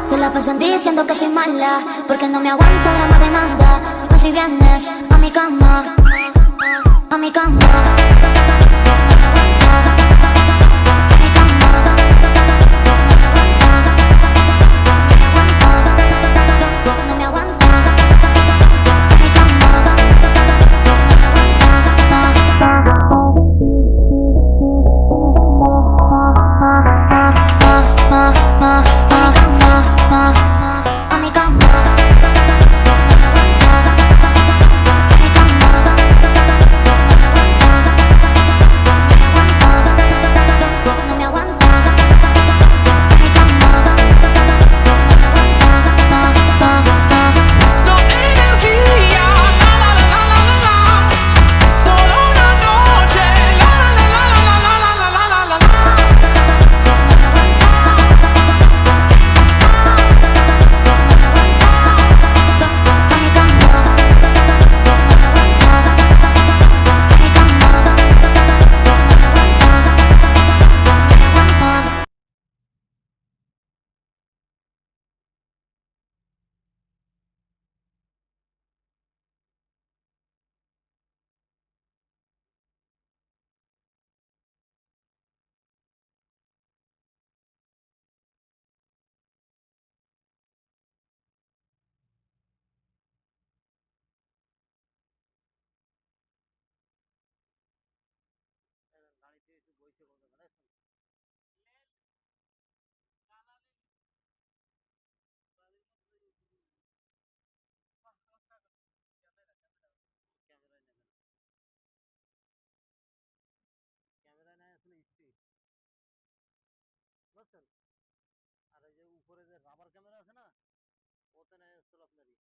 Se la pasan diciendo que soy mala, porque no me aguanto drama de nada. Dime si vienes a mi cama, a mi cama. Camera নেয় আসলে স্টিক বুঝছেন। আর এই যে উপরে যে rubber camera আছে না, ওতে নেয় আসলে আপনারই